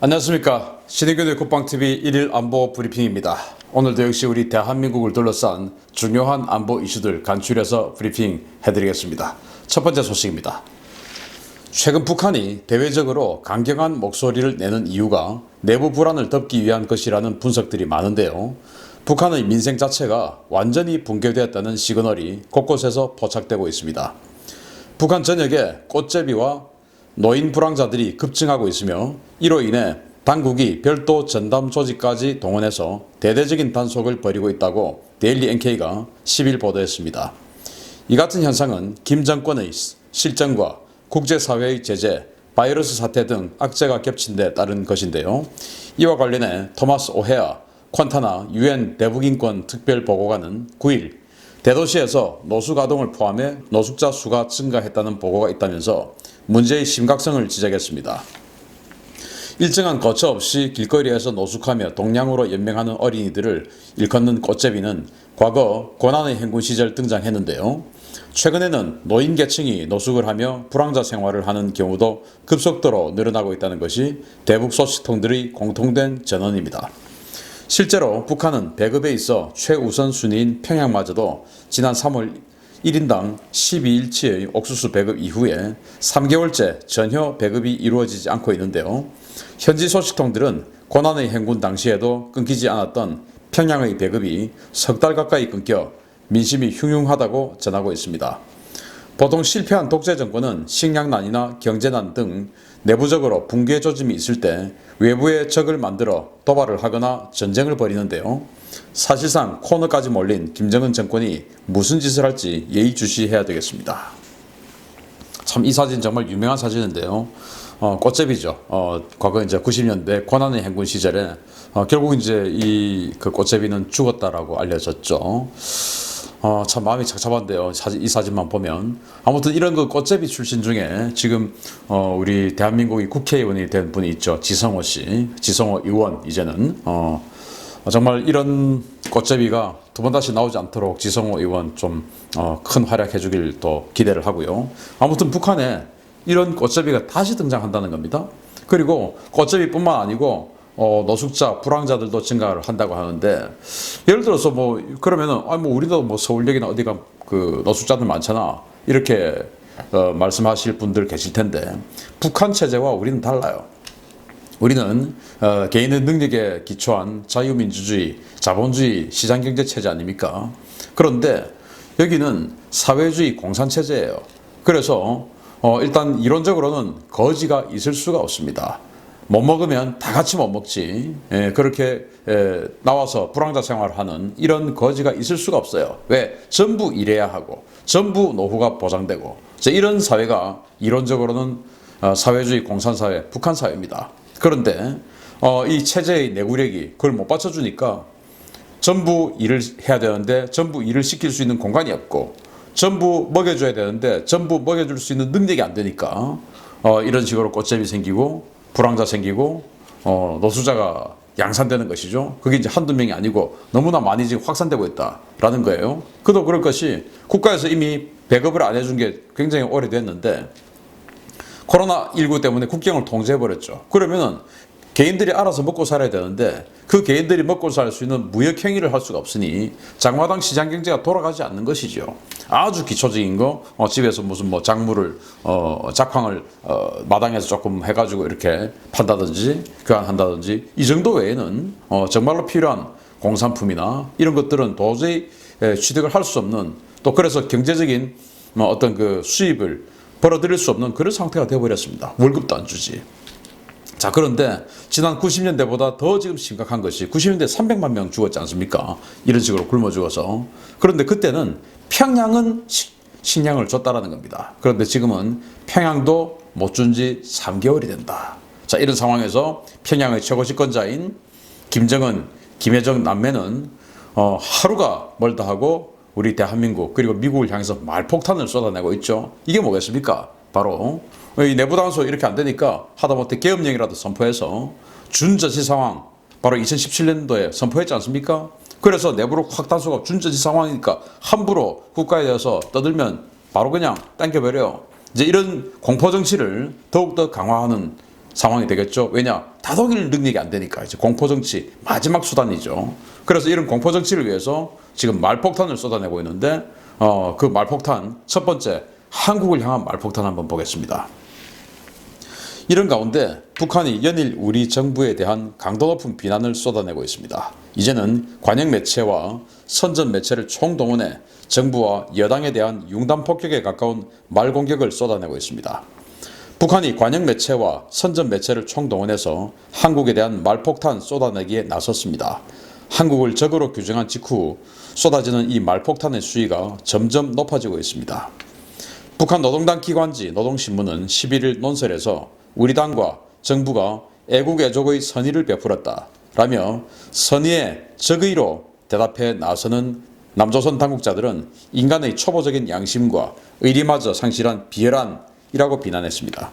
안녕하십니까. 신의균의 국방TV 1일 안보 브리핑입니다. 오늘도 역시 우리 대한민국을 둘러싼 중요한 안보 이슈들 간추려서 브리핑 해드리겠습니다. 첫 번째 소식입니다. 최근 북한이 대외적으로 강경한 목소리를 내는 이유가 내부 불안을 덮기 위한 것이라는 분석들이 많은데요. 북한의 민생 자체가 완전히 붕괴되었다는 시그널이 곳곳에서 포착되고 있습니다. 북한 전역에 꽃제비와 노인 불황자들이 급증하고 있으며 이로 인해 당국이 별도 전담 조직까지 동원해서 대대적인 단속을 벌이고 있다고 데일리 NK가 10일 보도했습니다. 이 같은 현상은 김 정권의 실정과 국제사회의 제재, 바이러스 사태 등 악재가 겹친 데 따른 것인데요. 이와 관련해 토마스 오헤아 콘타나 UN 대북인권 특별보고관은 9일 대도시에서 노숙아동을 포함해 노숙자 수가 증가했다는 보고가 있다면서 문제의 심각성을 지적했습니다. 일정한 거처 없이 길거리에서 노숙하며 동량으로 연명하는 어린이들을 일컫는 꽃제비는 과거 고난의 행군 시절 등장했는데요. 최근에는 노인 계층이 노숙을 하며 불황자 생활을 하는 경우도 급속도로 늘어나고 있다는 것이 대북 소식통들의 공통된 전언입니다. 실제로 북한은 배급에 있어 최우선 순위인 평양마저도 지난 3월 1인당 12일치의 옥수수 배급 이후에 3개월째 전혀 배급이 이루어지지 않고 있는데요. 현지 소식통들은 고난의 행군 당시에도 끊기지 않았던 평양의 배급이 석 달 가까이 끊겨 민심이 흉흉하다고 전하고 있습니다. 보통 실패한 독재 정권은 식량난이나 경제난 등 내부적으로 붕괴 조짐이 있을 때 외부의 적을 만들어 도발을 하거나 전쟁을 벌이는데요. 사실상 코너까지 몰린 김정은 정권이 무슨 짓을 할지 예의주시해야 되겠습니다. 참 이 사진 정말 유명한 사진인데요. 꽃제비죠. 과거 이제 90년대 고난의 행군 시절에 결국 이제 그 꽃제비는 죽었다라고 알려졌죠. 참 마음이 착잡한데요. 이 사진만 보면. 아무튼 이런 그 꽃제비 출신 중에 지금 우리 대한민국의 국회의원이 된 분이 있죠. 지성호 씨, 지성호 의원 이제는 정말 이런 꽃제비가 두 번 다시 나오지 않도록 지성호 의원 좀 큰 활약해 주길 또 기대를 하고요. 아무튼 북한에 이런 꽃제비가 다시 등장한다는 겁니다. 그리고 꽃제비뿐만 아니고 노숙자, 불황자들도 증가를 한다고 하는데 예를 들어서 뭐 그러면은 우리도 뭐 서울역이나 어디가 그 노숙자들 많잖아 이렇게 말씀하실 분들 계실 텐데 북한 체제와 우리는 달라요. 우리는 개인의 능력에 기초한 자유민주주의, 자본주의, 시장경제 체제 아닙니까? 그런데 여기는 사회주의 공산체제예요. 그래서 일단 이론적으로는 거지가 있을 수가 없습니다. 못 먹으면 다 같이 못 먹지. 그렇게 나와서 불황자 생활을 하는 이런 거지가 있을 수가 없어요. 왜? 전부 일해야 하고 전부 노후가 보장되고 이런 사회가 이론적으로는 사회주의 공산사회, 북한 사회입니다. 그런데 이 체제의 내구력이 그걸 못 받쳐주니까 전부 일을 해야 되는데 전부 일을 시킬 수 있는 공간이 없고 전부 먹여줘야 되는데 전부 먹여줄 수 있는 능력이 안 되니까 이런 식으로 꽃제비 생기고 불황자 생기고 노숙자가 양산되는 것이죠. 그게 이제 한두 명이 아니고 너무나 많이 지금 확산되고 있다라는 거예요. 그도 그럴 것이 국가에서 이미 배급을 안 해준 게 굉장히 오래됐는데 코로나19 때문에 국경을 통제해버렸죠. 그러면은 개인들이 알아서 먹고 살아야 되는데 그 개인들이 먹고 살 수 있는 무역 행위를 할 수가 없으니 장마당 시장 경제가 돌아가지 않는 것이죠. 아주 기초적인 거 집에서 무슨 뭐 작물을 작황을 마당에서 조금 해가지고 이렇게 판다든지 교환한다든지 이 정도 외에는 정말로 필요한 공산품이나 이런 것들은 도저히 취득을 할 수 없는 또 그래서 경제적인 어떤 그 수입을 벌어들일 수 없는 그런 상태가 되어버렸습니다. 월급도 안 주지. 자, 그런데 지난 90년대보다 더 지금 심각한 것이 90년대 300만 명 죽었지 않습니까? 이런 식으로 굶어 죽어서. 그런데 그때는 평양은 식량을 줬다라는 겁니다. 그런데 지금은 평양도 못 준 지 3개월이 된다. 자, 이런 상황에서 평양의 최고 집권자인 김정은, 김여정 남매는 하루가 멀다 하고 우리 대한민국 그리고 미국을 향해서 말폭탄을 쏟아내고 있죠. 이게 뭐겠습니까? 바로 이 내부 단속 이렇게 안 되니까 하다못해 계엄령이라도 선포해서 준저지 상황 바로 2017년도에 선포했지 않습니까? 그래서 내부로 확 단속하고 준저지 상황이니까 함부로 국가에 대해서 떠들면 바로 그냥 땡겨버려요. 이제 이런 공포정치를 더욱더 강화하는 상황이 되겠죠. 왜냐? 다독일 능력이 안 되니까 이제 공포정치 마지막 수단이죠. 그래서 이런 공포정치를 위해서 지금 말폭탄을 쏟아내고 있는데 그 말폭탄 첫 번째 한국을 향한 말폭탄 한번 보겠습니다. 이런 가운데 북한이 연일 우리 정부에 대한 강도 높은 비난을 쏟아내고 있습니다. 이제는 관영 매체와 선전 매체를 총동원해 정부와 여당에 대한 융단 폭격에 가까운 말 공격을 쏟아내고 있습니다. 북한이 관영 매체와 선전 매체를 총동원해서 한국에 대한 말폭탄 쏟아내기에 나섰습니다. 한국을 적으로 규정한 직후 쏟아지는 이 말폭탄의 수위가 점점 높아지고 있습니다. 북한 노동당 기관지 노동신문은 11일 논설에서 우리 당과 정부가 애국애족의 선의를 베풀었다 라며 선의의 적의로 대답해 나서는 남조선 당국자들은 인간의 초보적인 양심과 의리마저 상실한 비열한이라고 비난했습니다.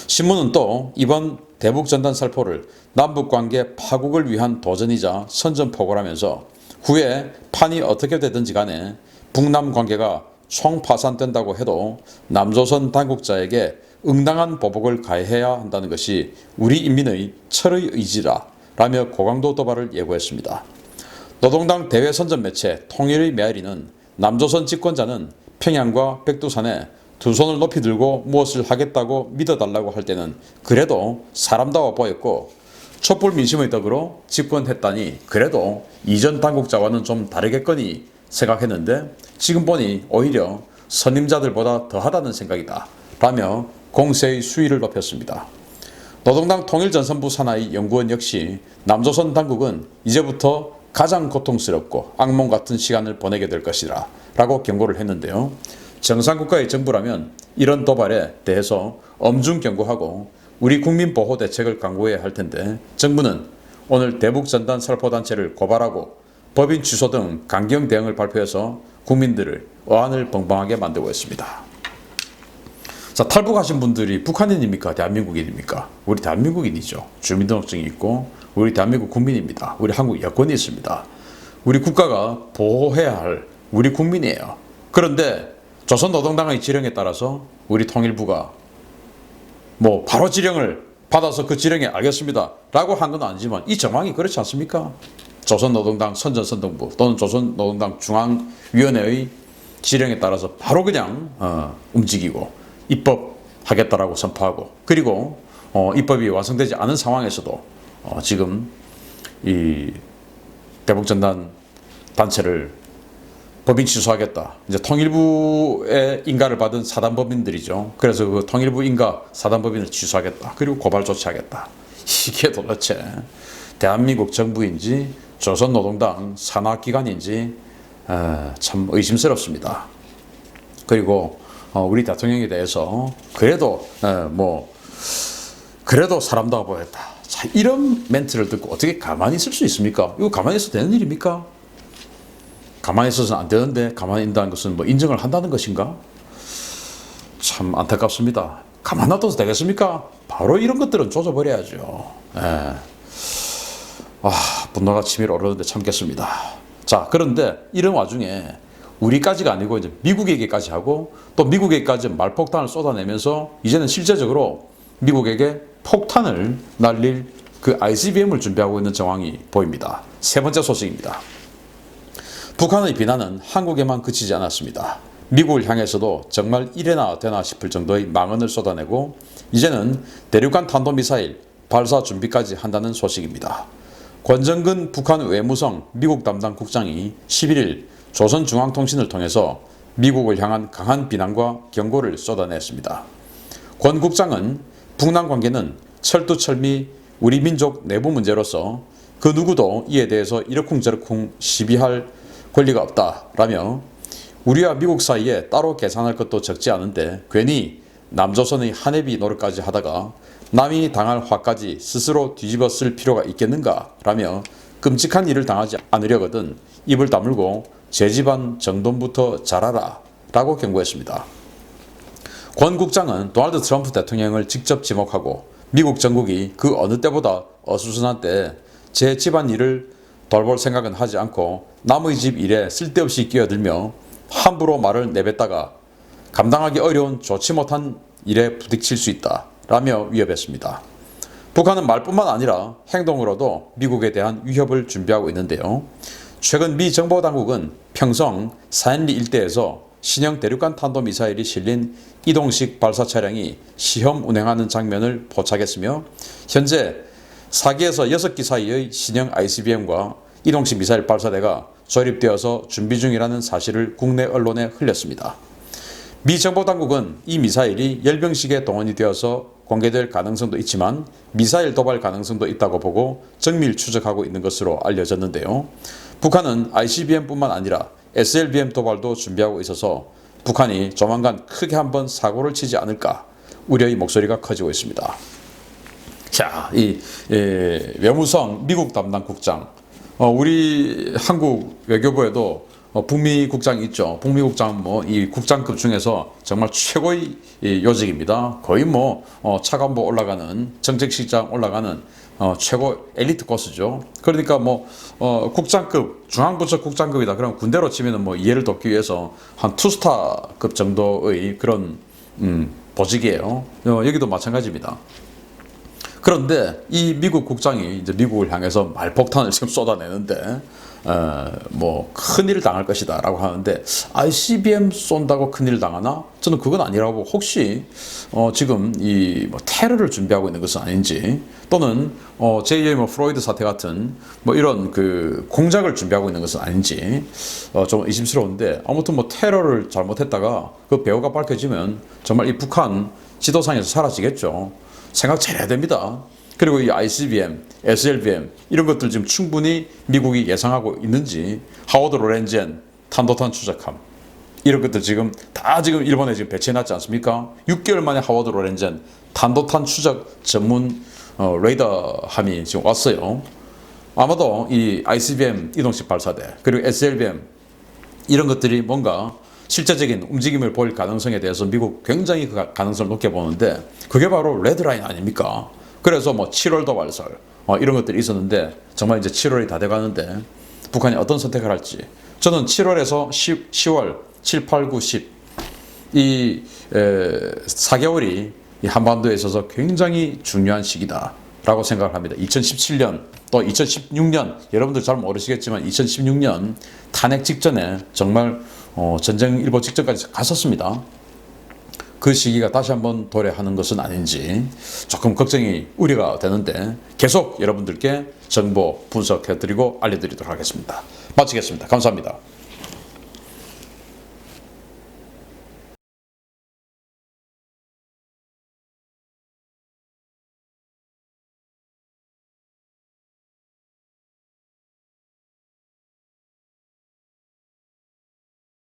신문은 또 이번 대북전단 살포를 남북관계 파국을 위한 도전이자 선전포고라면서 후에 판이 어떻게 되든지 간에 북남 관계가 총파산된다고 해도 남조선 당국자에게 응당한 보복을 가해야 한다는 것이 우리 인민의 철의 의지라 라며 고강도 도발을 예고했습니다. 노동당 대외선전매체 통일의 메아리는 남조선 집권자는 평양과 백두산에 두 손을 높이 들고 무엇을 하겠다고 믿어달라고 할 때는 그래도 사람다워 보였고 촛불 민심의 덕으로 집권했다니 그래도 이전 당국자와는 좀 다르겠거니 생각했는데 지금 보니 오히려 선임자들보다 더하다는 생각이다 라며 공세의 수위를 높였습니다. 노동당 통일전선부 산하의 연구원 역시 남조선 당국은 이제부터 가장 고통스럽고 악몽 같은 시간을 보내게 될 것이라 라고 경고를 했는데요. 정상국가의 정부라면 이런 도발에 대해서 엄중 경고하고 우리 국민 보호 대책을 강구해야 할 텐데 정부는 오늘 대북전단 살포단체를 고발하고 법인 취소 등 강경 대응을 발표해서 국민들을 어안을 벙벙하게 만들고 있습니다. 자, 탈북하신 분들이 북한인입니까? 대한민국인입니까? 우리 대한민국인이죠. 주민등록증이 있고 우리 대한민국 국민입니다. 우리 한국 여권이 있습니다. 우리 국가가 보호해야 할 우리 국민이에요. 그런데 조선노동당의 지령에 따라서 우리 통일부가 바로 지령을 받아서 그 지령에 알겠습니다 라고 한 건 아니지만 이 정황이 그렇지 않습니까? 조선노동당 선전선동부 또는 조선노동당 중앙위원회의 지령에 따라서 바로 그냥 움직이고 입법하겠다라고 선포하고 그리고 입법이 완성되지 않은 상황에서도 지금 이 대북전단 단체를 법인 취소하겠다. 이제 통일부의 인가를 받은 사단법인들이죠. 그래서 그 통일부 인가 사단법인을 취소하겠다. 그리고 고발 조치하겠다. 이게 도대체 대한민국 정부인지 조선노동당 산하기관인지 참 의심스럽습니다. 그리고 우리 대통령에 대해서 그래도 그래도 사람다워 보였다. 자, 이런 멘트를 듣고 어떻게 가만히 있을 수 있습니까? 이거 가만히 있어도 되는 일입니까? 가만히 있어서는 안 되는데 가만히 있다는 것은 인정을 한다는 것인가? 참 안타깝습니다. 가만 놔둬도 되겠습니까? 바로 이런 것들은 조져버려야죠. 분노가 치밀어 오르는데 참겠습니다. 자, 그런데 이런 와중에 우리까지가 아니고 이제 미국에게까지 하고 또 미국에게까지 말폭탄을 쏟아내면서 이제는 실제적으로 미국에게 폭탄을 날릴 그 ICBM을 준비하고 있는 정황이 보입니다. 세 번째 소식입니다. 북한의 비난은 한국에만 그치지 않았습니다. 미국을 향해서도 정말 이래나 되나 싶을 정도의 망언을 쏟아내고 이제는 대륙간 탄도미사일 발사 준비까지 한다는 소식입니다. 권정근 북한 외무성 미국 담당 국장이 11일 조선중앙통신을 통해서 미국을 향한 강한 비난과 경고를 쏟아냈습니다. 권 국장은 북남 관계는 철두철미 우리 민족 내부 문제로서 그 누구도 이에 대해서 이러쿵저러쿵 시비할 권리가 없다라며 우리와 미국 사이에 따로 계산할 것도 적지 않은데 괜히 남조선의 한해비 노릇까지 하다가 남이 당할 화까지 스스로 뒤집어 쓸 필요가 있겠는가 라며 끔찍한 일을 당하지 않으려거든 입을 다물고 제 집안 정돈부터 잘하라 라고 경고했습니다. 권 국장은 도널드 트럼프 대통령을 직접 지목하고 미국 정국이 그 어느 때보다 어수선한 때 제 집안 일을 돌볼 생각은 하지 않고 남의 집 일에 쓸데없이 끼어들며 함부로 말을 내뱉다가 감당하기 어려운 좋지 못한 일에 부딪힐 수 있다 라며 위협했습니다. 북한은 말뿐만 아니라 행동으로도 미국에 대한 위협을 준비하고 있는데요. 최근 미 정보당국은 평성 사엔리 일대에서 신형 대륙간 탄도미사일이 실린 이동식 발사 차량이 시험 운행하는 장면을 포착했으며 현재 4기에서 6기 사이의 신형 ICBM과 이동식 미사일 발사대가 조립되어서 준비 중이라는 사실을 국내 언론에 흘렸습니다. 미 정보당국은 이 미사일이 열병식에 동원이 되어서 공개될 가능성도 있지만 미사일 도발 가능성도 있다고 보고 정밀 추적하고 있는 것으로 알려졌는데요. 북한은 ICBM뿐만 아니라 SLBM 도발도 준비하고 있어서 북한이 조만간 크게 한번 사고를 치지 않을까 우려의 목소리가 커지고 있습니다. 자, 외무성 미국 담당 국장, 우리 한국 외교부에도 북미 국장이 있죠. 북미 국장 이 국장급 중에서 정말 최고의 요직입니다. 거의 차관보 올라가는 정책실장 올라가는 최고 엘리트 코스죠. 그러니까 국장급, 중앙부처 국장급이다. 그럼 군대로 치면은 이해를 돕기 위해서 한 투스타급 정도의 그런 보직이에요. 여기도 마찬가지입니다. 그런데 이 미국 국장이 이제 미국을 향해서 말폭탄을 지금 쏟아내는데 큰일을 당할 것이다 라고 하는데 ICBM 쏜다고 큰일 당하나? 저는 그건 아니라고 보고 혹시 지금 테러를 준비하고 있는 것은 아닌지 또는 제2의 프로이드 사태 같은 이런 그 공작을 준비하고 있는 것은 아닌지 좀 의심스러운데 아무튼 테러를 잘못했다가 그 배후가 밝혀지면 정말 이 북한 지도상에서 사라지겠죠. 생각 잘해야 됩니다. 그리고 이 ICBM, SLBM 이런 것들 지금 충분히 미국이 예상하고 있는지 하워드 로렌젠 탄도탄 추적함 이런 것들 지금 일본에 지금 배치해놨지 않습니까? 6개월 만에 하워드 로렌젠 탄도탄 추적 전문 레이더함이 지금 왔어요. 아마도 이 ICBM 이동식 발사대 그리고 SLBM 이런 것들이 뭔가 실제적인 움직임을 보일 가능성에 대해서 미국 굉장히 그 가능성을 높게 보는데 그게 바로 레드라인 아닙니까? 그래서 7월 도발설 이런 것들이 있었는데 정말 이제 7월이 다 돼가는데 북한이 어떤 선택을 할지 저는 7월에서 10월 7, 8, 9, 10 이 4개월이 이 한반도에 있어서 굉장히 중요한 시기다 라고 생각을 합니다. 2017년 또 2016년 여러분들 잘 모르시겠지만 2016년 탄핵 직전에 정말 전쟁 일보 직전까지 갔었습니다. 그 시기가 다시 한번 도래하는 것은 아닌지 조금 걱정이 우려가 되는데 계속 여러분들께 정보 분석해드리고 알려드리도록 하겠습니다. 마치겠습니다. 감사합니다.